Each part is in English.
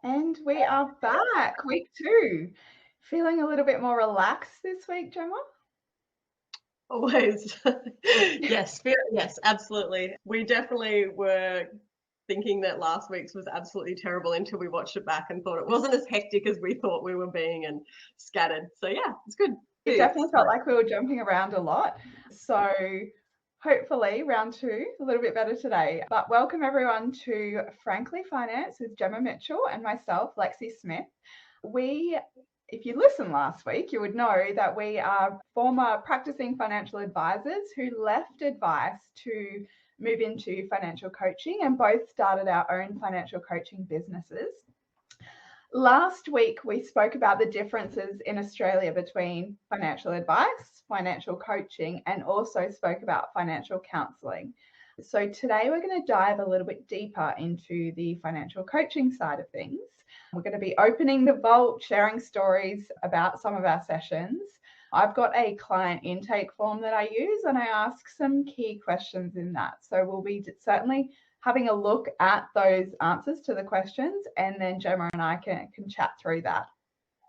And we are back, week 2. Feeling a little bit more relaxed this week, Gemma? Always. Yes, absolutely. We definitely were thinking that last week's was absolutely terrible until we watched it back and thought it wasn't as hectic as we thought we were being and scattered. So yeah, it's good. It definitely felt like we were jumping around a lot. So hopefully round 2, a little bit better today. But welcome everyone to Frankly Finance with Gemma Mitchell and myself, Lexie Smith. If you listened last week, you would know that we are former practicing financial advisors who left advice to move into financial coaching and both started our own financial coaching businesses. Last week, we spoke about the differences in Australia between financial advice, financial coaching, and also spoke about financial counselling. So today we're going to dive a little bit deeper into the financial coaching side of things. We're going to be opening the vault, sharing stories about some of our sessions. I've got a client intake form that I use and I ask some key questions in that. So we'll be certainly having a look at those answers to the questions, and then Gemma and I can chat through that.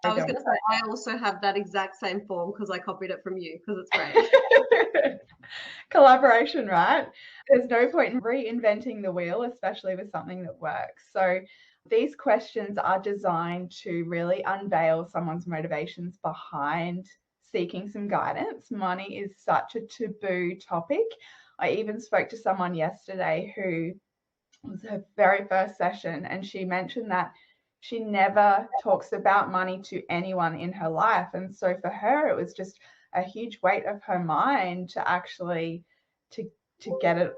I was going to say, I also have that exact same form because I copied it from you because it's great. Collaboration, right? There's no point in reinventing the wheel, especially with something that works. So these questions are designed to really unveil someone's motivations behind seeking some guidance. Money is such a taboo topic. I even spoke to someone yesterday who was her very first session, and she mentioned that she never talks about money to anyone in her life. And so for her, it was just a huge weight of her mind to actually to get it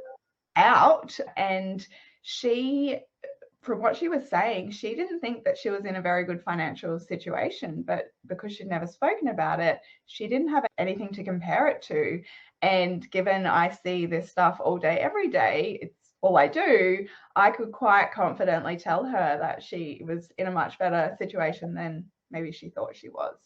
out. And she, from what she was saying, she didn't think that she was in a very good financial situation, but because she'd never spoken about it, she didn't have anything to compare it to. And given I see this stuff all day, every day, it's all I do, I could quite confidently tell her that she was in a much better situation than maybe she thought she was.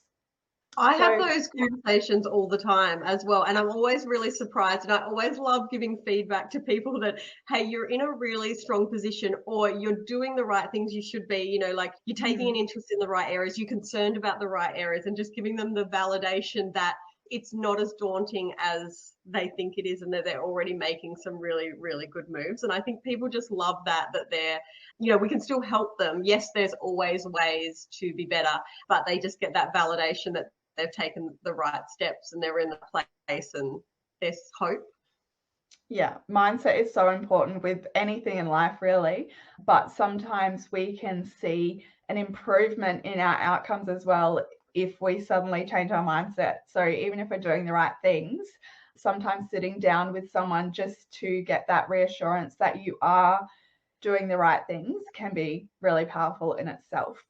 I have those conversations all the time as well. And I'm always really surprised. And I always love giving feedback to people that, hey, you're in a really strong position or you're doing the right things you should be, you know, like you're taking an interest in the right areas, you're concerned about the right areas, and just giving them the validation that it's not as daunting as they think it is and that they're already making some really, really good moves. And I think people just love that they're, you know, we can still help them. Yes, there's always ways to be better, but they just get that validation that they've taken the right steps and they're in the place and there's hope. Yeah, mindset is so important with anything in life, really. But sometimes we can see an improvement in our outcomes as well if we suddenly change our mindset. So even if we're doing the right things, sometimes sitting down with someone just to get that reassurance that you are doing the right things can be really powerful in itself.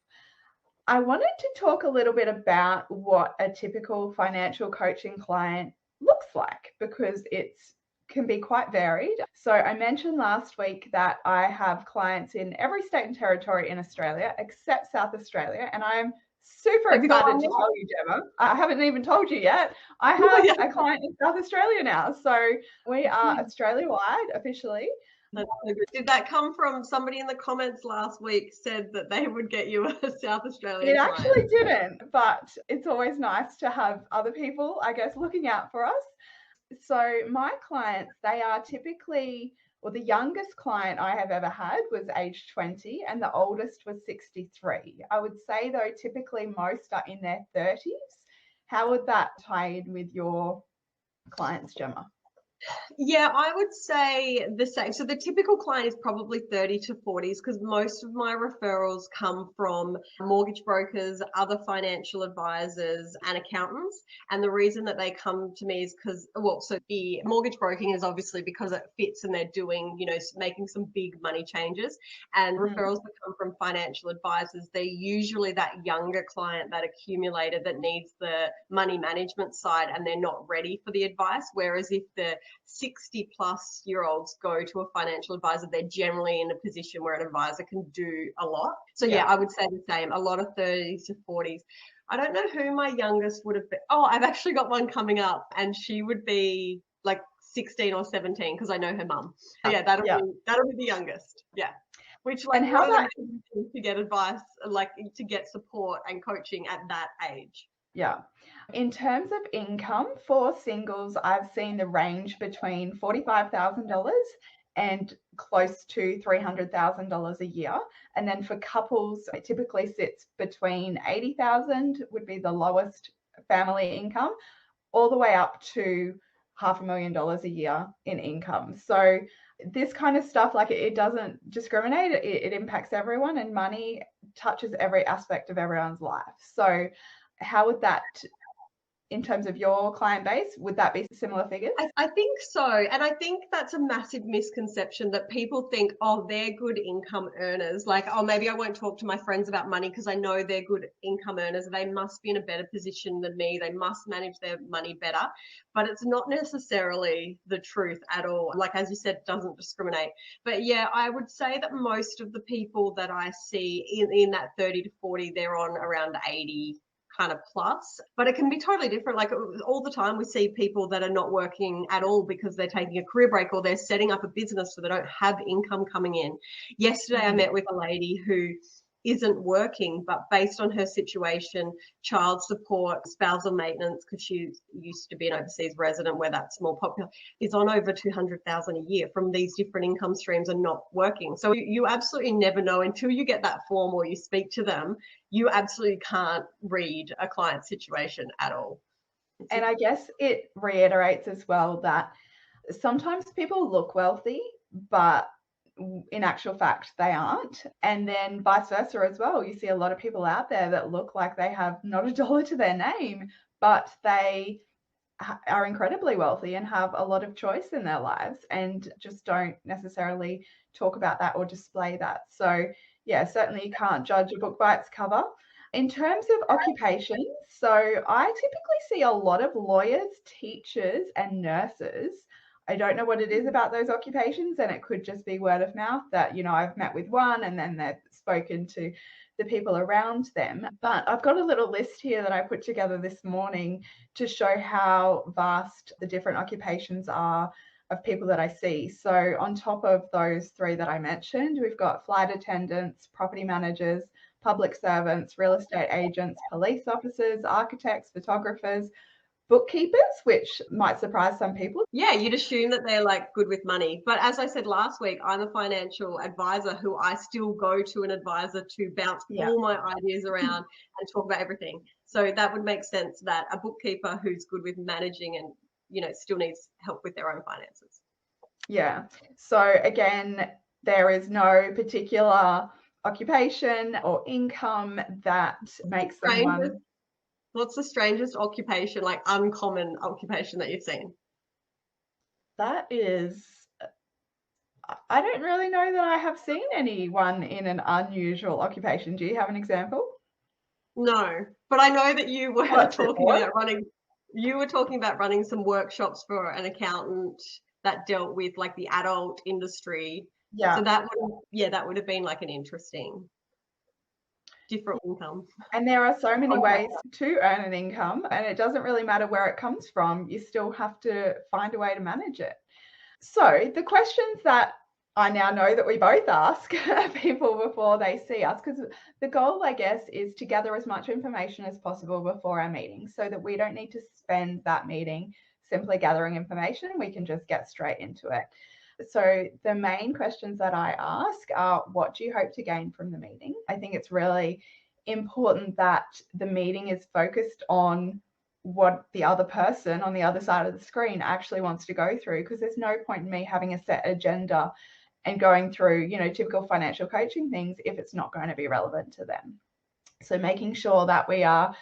I wanted to talk a little bit about what a typical financial coaching client looks like, because it's can be quite varied. So I mentioned last week that I have clients in every state and territory in Australia except South Australia, and I'm super excited to tell you, Gemma. I haven't even told you yet. I have a client in South Australia now. So we are Australia-wide officially. That's so good. Did that come from somebody in the comments last week said that they would get you a South Australian client? It actually didn't, but it's always nice to have other people, I guess, looking out for us. So my clients, they are typically, well, the youngest client I have ever had was age 20 and the oldest was 63. I would say, though, typically most are in their 30s. How would that tie in with your clients, Gemma? Yeah, I would say the same. So the typical client is probably 30 to 40s because most of my referrals come from mortgage brokers, other financial advisors, and accountants. And the reason that they come to me is because, well, so the mortgage broking is obviously because it fits and they're doing, you know, making some big money changes. And referrals that come from financial advisors, they're usually that younger client, that accumulator that needs the money management side and they're not ready for the advice. Whereas if the 60-plus-year-olds go to a financial advisor, they're generally in a position where an advisor can do a lot. So yeah, I would say the same. A lot of 30s to 40s. I don't know who my youngest would have been. Oh, I've actually got one coming up, and she would be like 16 or 17 because I know her mum. Yeah, that'll be the youngest. Yeah. which like And how what an about, amazing thing to get advice, like to get support and coaching at that age. yeah. In terms of income for singles, I've seen the range between $45,000 and close to $300,000 a year. And then for couples, it typically sits between 80,000 would be the lowest family income, all the way up to $500,000 a year in income. So this kind of stuff, like it doesn't discriminate. It impacts everyone, and money touches every aspect of everyone's life. So how would that, in terms of your client base, would that be similar figures? I think so. And I think that's a massive misconception that people think, oh, they're good income earners. Like, oh, maybe I won't talk to my friends about money because I know they're good income earners. They must be in a better position than me. They must manage their money better. But it's not necessarily the truth at all. Like, as you said, it doesn't discriminate. But yeah, I would say that most of the people that I see in that 30 to 40, they're on around 80 kind of plus, but it can be totally different. Like all the time we see people that are not working at all because they're taking a career break or they're setting up a business so they don't have income coming in. Yesterday I met with a lady who isn't working, but based on her situation, child support, spousal maintenance, because she used to be an overseas resident where that's more popular, is on over 200,000 a year from these different income streams and not working. So you absolutely never know until you get that form or you speak to them. You absolutely can't read a client's situation at all. And I guess it reiterates as well that sometimes people look wealthy, but in actual fact they aren't. And then vice versa as well. You see a lot of people out there that look like they have not a dollar to their name, but they are incredibly wealthy and have a lot of choice in their lives and just don't necessarily talk about that or display that. So yeah, certainly you can't judge a book by its cover. In terms of occupations, so I typically see a lot of lawyers, teachers, and nurses. I don't know what it is about those occupations, and it could just be word of mouth that, I've met with one and then they've spoken to the people around them. But I've got a little list here that I put together this morning to show how vast the different occupations are of people that I see. So on top of those three that I mentioned, we've got flight attendants, property managers, public servants, real estate agents, police officers, architects, photographers, bookkeepers, which might surprise some people. Yeah, you'd assume that they're like good with money. But as I said last week, I'm a financial advisor who I still go to an advisor to bounce all my ideas around and talk about everything. So that would make sense that a bookkeeper who's good with managing and, still needs help with their own finances. Yeah. So again, there is no particular occupation or income that makes someone. What's the strangest occupation, like uncommon occupation that you've seen? That is, I don't really know that I have seen anyone in an unusual occupation. Do you have an example? No, but I know that you were That's talking about running. You were talking about running some workshops for an accountant that dealt with like the adult industry. Yeah. So that would have been like an interesting different income. And there are so many ways to earn an income, and it doesn't really matter where it comes from. You still have to find a way to manage it. So the questions that I now know that we both ask people before they see us, because the goal, I guess, is to gather as much information as possible before our meeting so that we don't need to spend that meeting simply gathering information. We can just get straight into it. So the main questions that I ask are, what do you hope to gain from the meeting? I think it's really important that the meeting is focused on what the other person on the other side of the screen actually wants to go through, because there's no point in me having a set agenda and going through, typical financial coaching things if it's not going to be relevant to them. So making sure that we are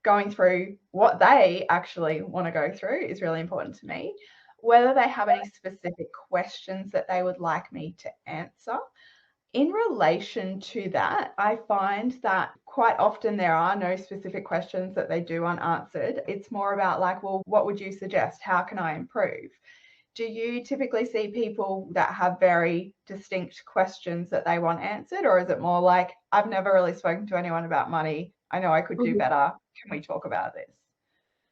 going through what they actually want to go through is really important to me. Whether they have any specific questions that they would like me to answer. In relation to that, I find that quite often there are no specific questions that they do unanswered. It's more about like, well, what would you suggest? How can I improve? Do you typically see people that have very distinct questions that they want answered? Or is it more like, I've never really spoken to anyone about money. I know I could do better. Can we talk about this?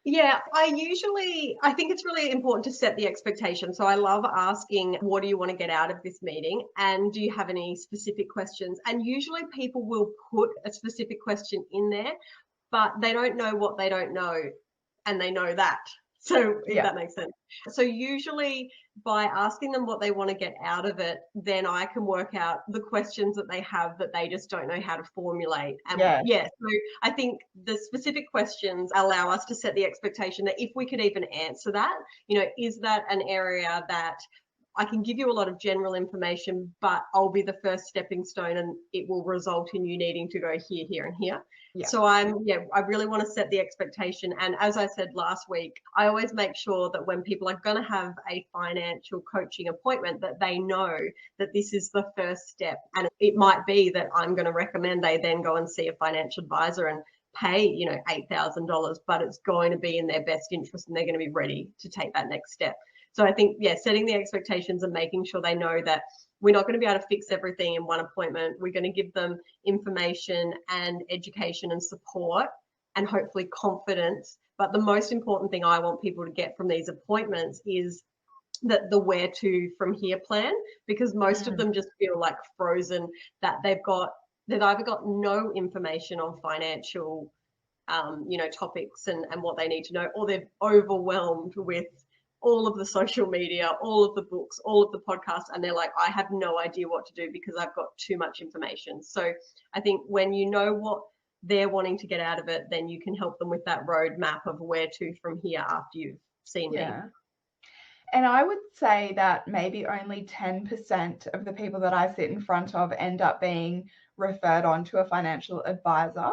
Yeah, I think it's really important to set the expectation. So I love asking, what do you want to get out of this meeting? And do you have any specific questions? And usually people will put a specific question in there, but they don't know what they don't know, and they know that. So if Yeah. that makes sense. So usually by asking them what they want to get out of it, then I can work out the questions that they have that they just don't know how to formulate. And Yeah. yeah, so I think the specific questions allow us to set the expectation that if we could even answer that, is that an area that I can give you a lot of general information, but I'll be the first stepping stone and it will result in you needing to go here, here, and here. Yeah. So I really want to set the expectation. And as I said last week, I always make sure that when people are going to have a financial coaching appointment, that they know that this is the first step. And it might be that I'm going to recommend they then go and see a financial advisor and pay, $8,000, but it's going to be in their best interest and they're going to be ready to take that next step. So I think, setting the expectations and making sure they know that we're not going to be able to fix everything in one appointment. We're going to give them information and education and support and hopefully confidence. But the most important thing I want people to get from these appointments is that the where to from here plan, because most of them just feel like frozen, that they've either got no information on financial topics and what they need to know, or they're overwhelmed with all of the social media, all of the books, all of the podcasts, and they're like, I have no idea what to do because I've got too much information. So I think when you know what they're wanting to get out of it, then you can help them with that roadmap of where to from here after you've seen me. And I would say that maybe only 10% of the people that I sit in front of end up being referred on to a financial advisor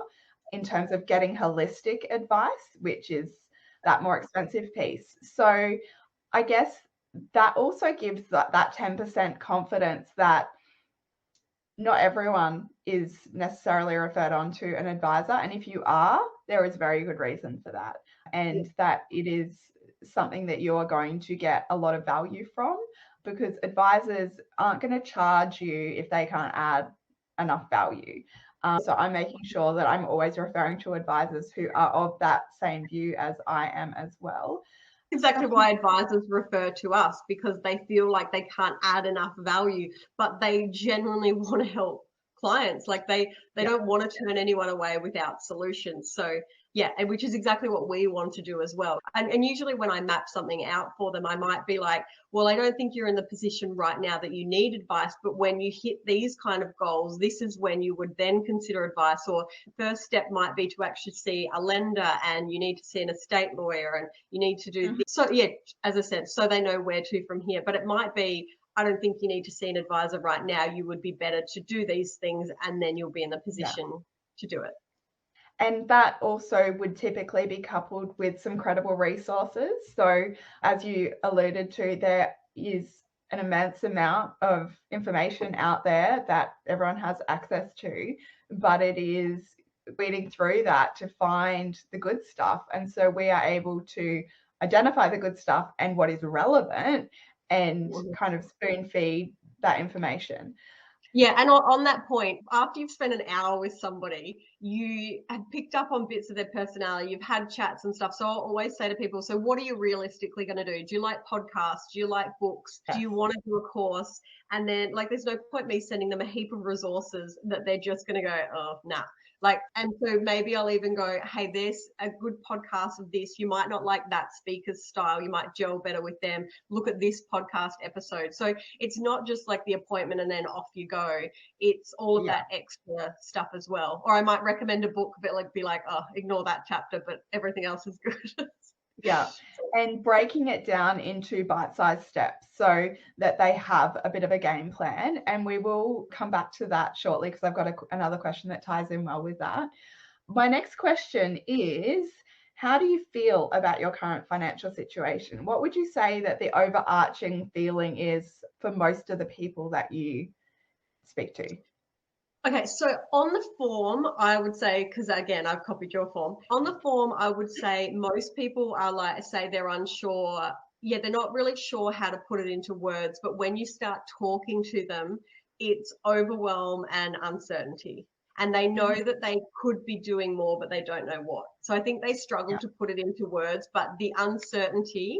in terms of getting holistic advice, which is that more expensive piece. So I guess that also gives that 10% confidence that not everyone is necessarily referred on to an advisor. And if you are, there is very good reason for that. And that it is something that you are going to get a lot of value from, because advisors aren't going to charge you if they can't add enough value. So I'm making sure that I'm always referring to advisors who are of that same view as I am as well. Exactly why advisors refer to us, because they feel like they can't add enough value, but they genuinely want to help clients. Like they don't want to turn anyone away without solutions. So yeah, and which is exactly what we want to do as well. And usually when I map something out for them, I might be like, well, I don't think you're in the position right now that you need advice, but when you hit these kind of goals, this is when you would then consider advice. Or first step might be to actually see a lender, and you need to see an estate lawyer, and you need to do this. So yeah, as I said, so they know where to from here. But it might be, I don't think you need to see an advisor right now. You would be better to do these things, and then you'll be in the position to do it. And that also would typically be coupled with some credible resources. So as you alluded to, there is an immense amount of information out there that everyone has access to, but it is weeding through that to find the good stuff. And so we are able to identify the good stuff and what is relevant and kind of spoon feed that information. Yeah, and on that point, after you've spent an hour with somebody, you have picked up on bits of their personality, you've had chats and stuff. So I'll always say to people, so what are you realistically going to do? Do you like podcasts? Do you like books? Do you want to do a course? And then, like, there's no point me sending them a heap of resources that they're just going to go, oh, nah. Like, and so maybe I'll even go, hey, there's a good podcast of this. You might not like that speaker's style. You might gel better with them. Look at this podcast episode. So it's not just like the appointment and then off you go. It's all of that extra stuff as well. Or I might recommend a book, but like be like, oh, ignore that chapter, but everything else is good. Yeah. And breaking it down into bite-sized steps so that they have a bit of a game plan. And we will come back to that shortly because I've got another question that ties in well with that. My next question is, how do you feel about your current financial situation? What would you say that the overarching feeling is for most of the people that you speak to? Okay, so on the form, I would say, because again, I've copied your form. On the form, I would say most people are like, say they're unsure. Yeah, they're not really sure how to put it into words, but when you start talking to them, it's overwhelm and uncertainty. and they know that they could be doing more, but they don't know what. So I think they struggle to put it into words, but the uncertainty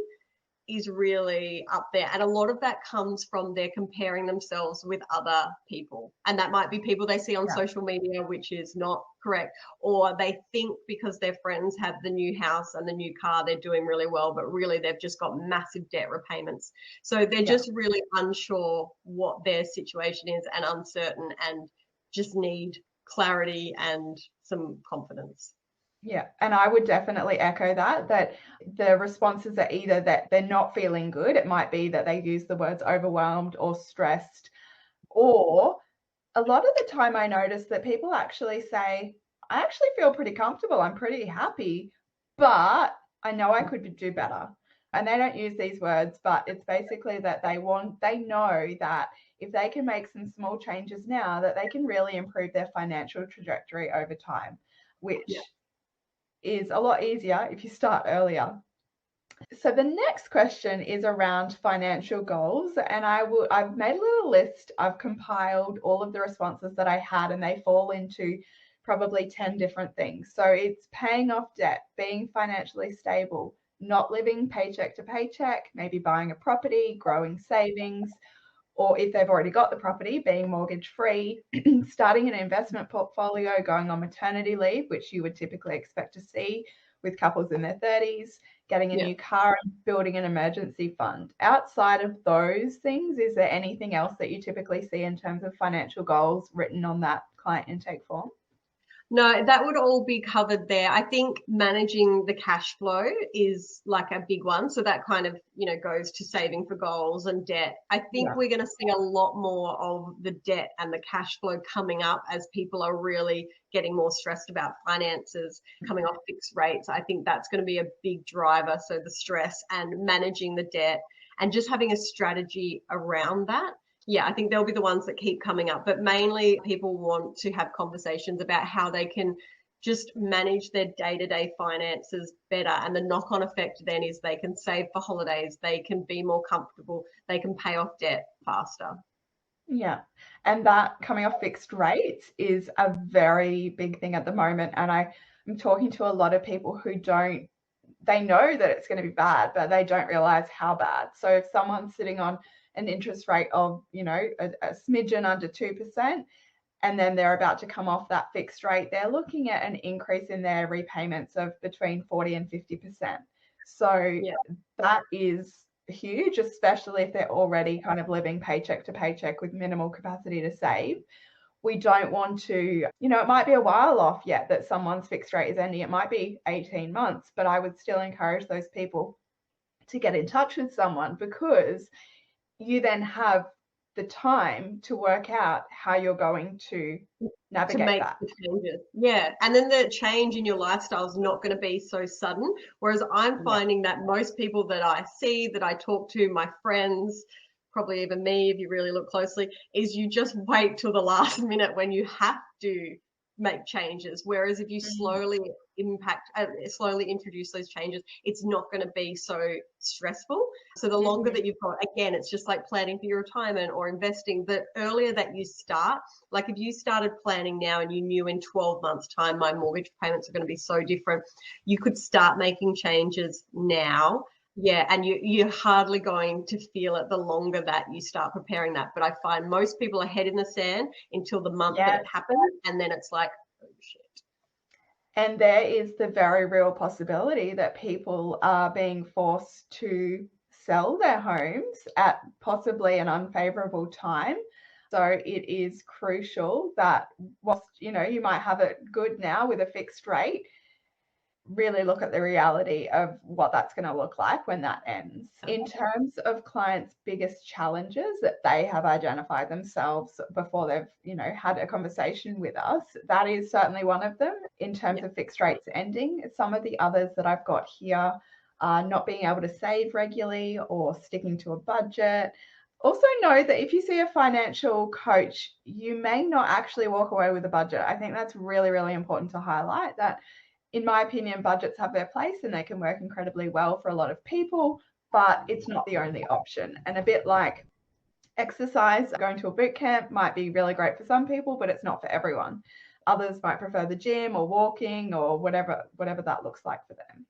is really up there. And a lot of that comes from their comparing themselves with other people. And that might be people they see on social media, which is not correct. Or they think because their friends have the new house and the new car, they're doing really well, but really they've just got massive debt repayments. So they're just really unsure what their situation is and uncertain and just need clarity and some confidence. Yeah, and I would definitely echo that the responses are either that they're not feeling good, it might be that they use the words overwhelmed or stressed, or a lot of the time I notice that people actually say, I actually feel pretty comfortable, I'm pretty happy, but I know I could do better. And they don't use these words, but it's basically that they know that if they can make some small changes now, that they can really improve their financial trajectory over time, which is a lot easier if you start earlier. So the next question is around financial goals, and I've made a little list. I've compiled all of the responses that I had, and they fall into probably 10 different things. So it's paying off debt, being financially stable, not living paycheck to paycheck, maybe buying a property, growing savings, or if they've already got the property, being mortgage free, starting an investment portfolio, going on maternity leave, which you would typically expect to see with couples in their 30s, getting a new car, and building an emergency fund. Outside of those things, is there anything else that you typically see in terms of financial goals written on that client intake form? No, that would all be covered there. I think managing the cash flow is like a big one. So that kind of, goes to saving for goals and debt. I think we're going to see a lot more of the debt and the cash flow coming up as people are really getting more stressed about finances, coming off fixed rates. I think that's going to be a big driver. So the stress and managing the debt and just having a strategy around that. Yeah, I think they'll be the ones that keep coming up, but mainly people want to have conversations about how they can just manage their day-to-day finances better. And the knock-on effect then is they can save for holidays, they can be more comfortable, they can pay off debt faster. Yeah. And that coming off fixed rates is a very big thing at the moment. And I'm talking to a lot of people who they know that it's going to be bad, but they don't realize how bad. So if someone's sitting on an interest rate of, a smidgen under 2%, and then they're about to come off that fixed rate, they're looking at an increase in their repayments of between 40 and 50%. So that is huge, especially if they're already kind of living paycheck to paycheck with minimal capacity to save. We don't want to, it might be a while off yet that someone's fixed rate is ending. It might be 18 months, but I would still encourage those people to get in touch with someone, because you then have the time to work out how you're going to navigate to make that. the changes. Yeah. And then the change in your lifestyle is not going to be so sudden. Whereas I'm finding that most people that I see, that I talk to, my friends, probably even me, if you really look closely, is you just wait till the last minute when you have to make changes. Whereas if you slowly introduce those changes, it's not going to be so stressful. So the longer that you've got, again, it's just like planning for your retirement or investing. The earlier that you start, like if you started planning now and you knew in 12 months time my mortgage payments are going to be so different, you could start making changes now. Yeah, and you're hardly going to feel it the longer that you start preparing that. But I find most people are head in the sand until the month that it happens, and then it's like, oh shit. And there is the very real possibility that people are being forced to sell their homes at possibly an unfavorable time. So it is crucial that whilst, you might have it good now with a fixed rate, really look at the reality of what that's going to look like when that ends. In terms of clients' biggest challenges that they have identified themselves before they've, had a conversation with us, that is certainly one of them in terms of fixed rates ending. Some of the others that I've got here are not being able to save regularly or sticking to a budget. Also know that if you see a financial coach, you may not actually walk away with a budget. I think that's really, really important to highlight that. In my opinion, budgets have their place and they can work incredibly well for a lot of people, but it's not the only option. And a bit like exercise, going to a boot camp might be really great for some people, but it's not for everyone. others might prefer the gym or walking or whatever that looks like for them.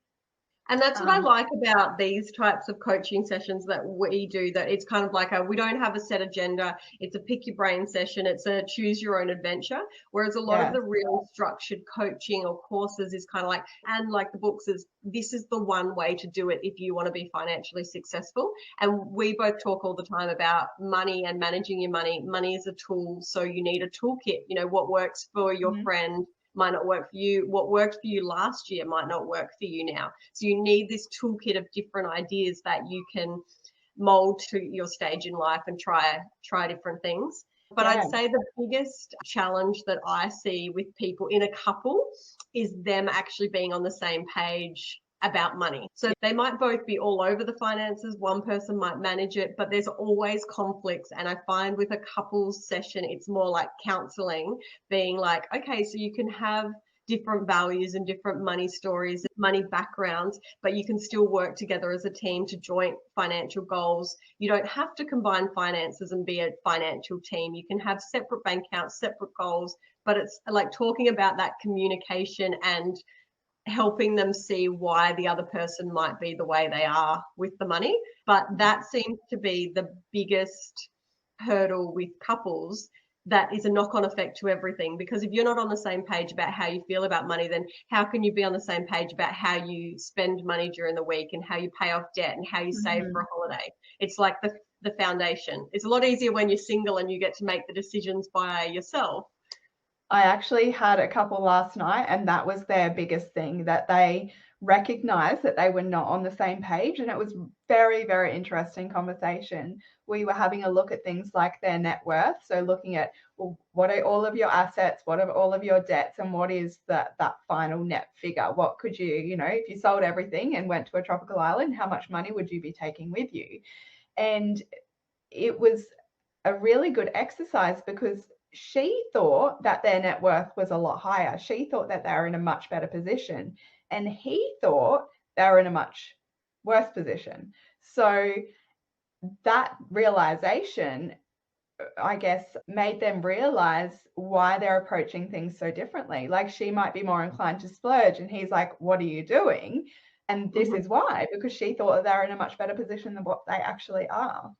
And that's what I like about these types of coaching sessions that we do, that it's kind of like we don't have a set agenda. It's a pick your brain session. It's a choose your own adventure. Whereas a lot of the real structured coaching or courses is kind of like, and like the books is, this is the one way to do it if you want to be financially successful. And we both talk all the time about money and managing your money. Money is a tool. So you need a toolkit. You know, what works for your friend might not work for you. What worked for you last year might not work for you now. So you need this toolkit of different ideas that you can mold to your stage in life and try different things. But I'd say the biggest challenge that I see with people in a couple is them actually being on the same page about money. So they might both be all over the finances. One person might manage it, but there's always conflicts. And I find with a couples session, it's more like counseling, being like, okay, so you can have different values and different money stories, money backgrounds, but you can still work together as a team to joint financial goals. You don't have to combine finances and be a financial team. You can have separate bank accounts, separate goals, but it's like talking about that communication and helping them see why the other person might be the way they are with the money. But that seems to be the biggest hurdle with couples, that is a knock-on effect to everything. Because if you're not on the same page about how you feel about money, then how can you be on the same page about how you spend money during the week and how you pay off debt and how you save for a holiday? It's like the foundation. It's a lot easier when you're single and you get to make the decisions by yourself. I actually had a couple last night, and that was their biggest thing, that they recognized that they were not on the same page. And it was very, very interesting conversation. We were having a look at things like their net worth. So looking at, well, what are all of your assets? What are all of your debts? And what is that final net figure? What could you know, if you sold everything and went to a tropical island, how much money would you be taking with you? And it was a really good exercise because she thought that their net worth was a lot higher. She thought that they were in a much better position, and he thought they were in a much worse position. So that realization, I guess, made them realize why they're approaching things so differently. Like, she might be more inclined to splurge, and he's like, what are you doing? And this is why, because she thought that they're in a much better position than what they actually are.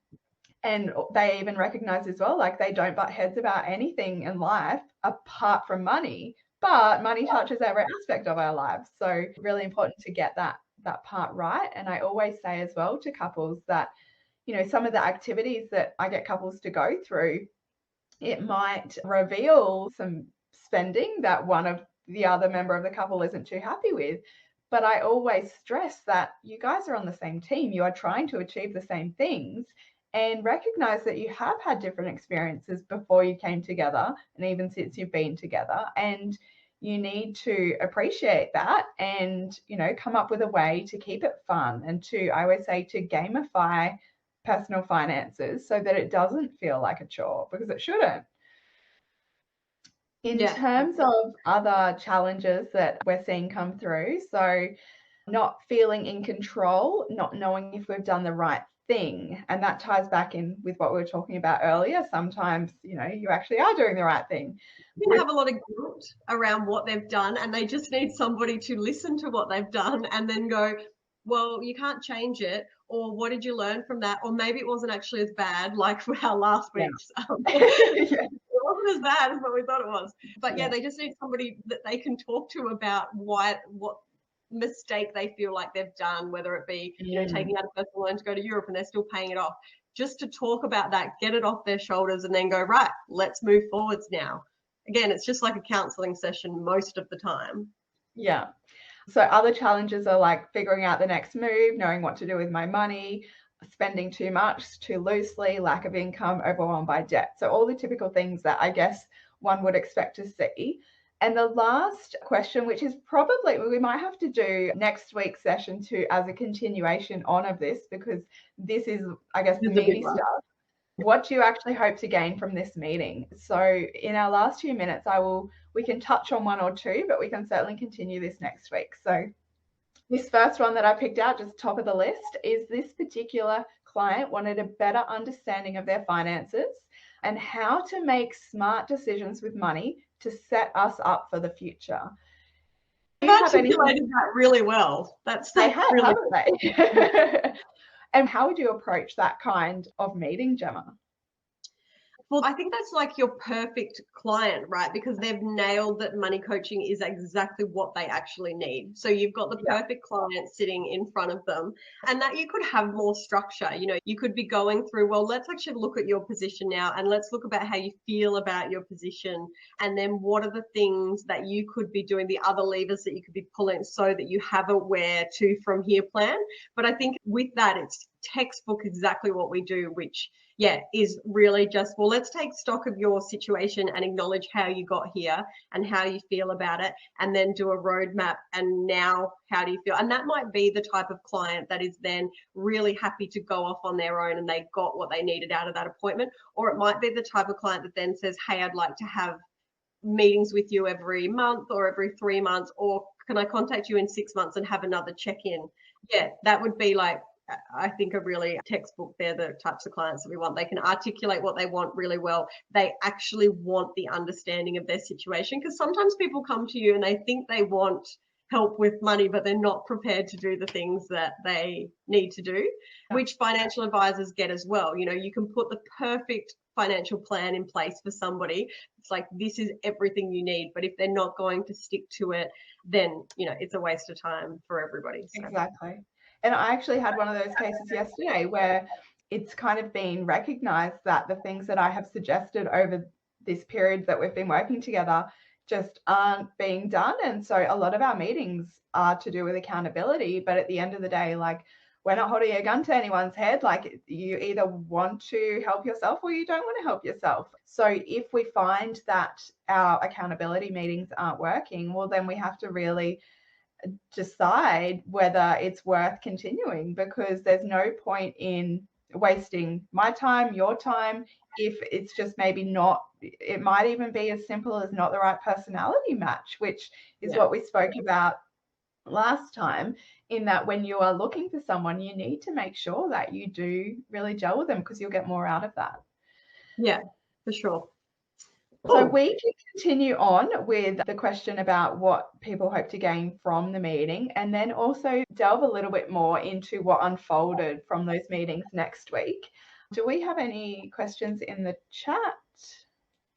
And they even recognize as well, like, they don't butt heads about anything in life apart from money, but money touches every aspect of our lives. So really important to get that part right. And I always say as well to couples that, you know, some of the activities that I get couples to go through, it might reveal some spending that one of the other member of the couple isn't too happy with. But I always stress that you guys are on the same team. You are trying to achieve the same things, and recognize that you have had different experiences before you came together and even since you've been together. And you need to appreciate that and, you know, come up with a way to keep it fun and to, I always say, to gamify personal finances so that it doesn't feel like a chore, because it shouldn't. In terms of other challenges that we're seeing come through, so not feeling in control, not knowing if we've done the right thing. And that ties back in with what we were talking about earlier. Sometimes, you know, you actually are doing the right thing. They have a lot of guilt around what they've done, and they just need somebody to listen to what they've done and then go, well, you can't change it, or what did you learn from that? Or maybe it wasn't actually as bad like our last week's. It wasn't as bad as what we thought it was. But they just need somebody that they can talk to about what mistake they feel like they've done, whether it be, you know, taking out a personal loan to go to Europe and they're still paying it off, just to talk about that, get it off their shoulders, and then go, right, let's move forwards now. Again, it's just like a counseling session most of the time. Yeah. So other challenges are like figuring out the next move, knowing what to do with my money, spending too much, too loosely, lack of income, overwhelmed by debt. So all the typical things that I guess one would expect to see. And the last question, which is probably, we might have to do next week's session too as a continuation on of this, because this is, I guess, the meaty stuff. What do you actually hope to gain from this meeting? So in our last few minutes, we can touch on one or two, but we can certainly continue this next week. So this first one that I picked out, just top of the list, is this particular client wanted a better understanding of their finances, and how to make smart decisions with money to set us up for the future. You've articulated that really well. They have, really haven't they? And how would you approach that kind of meeting, Gemma? Well, I think that's like your perfect client, right? Because they've nailed that money coaching is exactly what they actually need. So you've got the perfect client sitting in front of them, and that you could have more structure. You know, you could be going through, well, let's actually look at your position now, and let's look about how you feel about your position. And then what are the things that you could be doing, the other levers that you could be pulling so that you have a where to from here plan. But I think with that, it's textbook exactly what we do, which is really just, well, let's take stock of your situation and acknowledge how you got here and how you feel about it, and then do a roadmap. And now, how do you feel? And that might be the type of client that is then really happy to go off on their own and they got what they needed out of that appointment. Or it might be the type of client that then says, hey, I'd like to have meetings with you every month or every 3 months, or can I contact you in 6 months and have another check-in? Yeah, that would be like, I think a really textbook. They're the types of clients that we want. They can articulate what they want really well. They actually want the understanding of their situation, because sometimes people come to you and they think they want help with money, but they're not prepared to do the things that they need to do, which financial advisors get as well. You know, you can put the perfect financial plan in place for somebody. It's like, this is everything you need. But if they're not going to stick to it, then, you know, it's a waste of time for everybody. So. Exactly. And I actually had one of those cases yesterday where it's kind of been recognized that the things that I have suggested over this period that we've been working together just aren't being done. And so a lot of our meetings are to do with accountability. But at the end of the day, like, we're not holding a gun to anyone's head. Like, you either want to help yourself or you don't want to help yourself. So if we find that our accountability meetings aren't working, well, then we have to really decide whether it's worth continuing, because there's no point in wasting my time, your time, if it's just maybe not. It might even be as simple as not the right personality match, which is what we spoke about last time, in that when you are looking for someone, you need to make sure that you do really gel with them, because you'll get more out of that. Yeah, for sure. So we can continue on with the question about what people hope to gain from the meeting, and then also delve a little bit more into what unfolded from those meetings next week. Do we have any questions in the chat?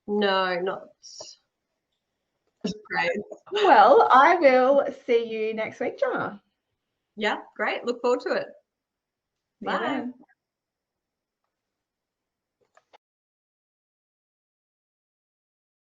No, not. Great. Well, I will see you next week, Gemma. Yeah, great. Look forward to it. Bye.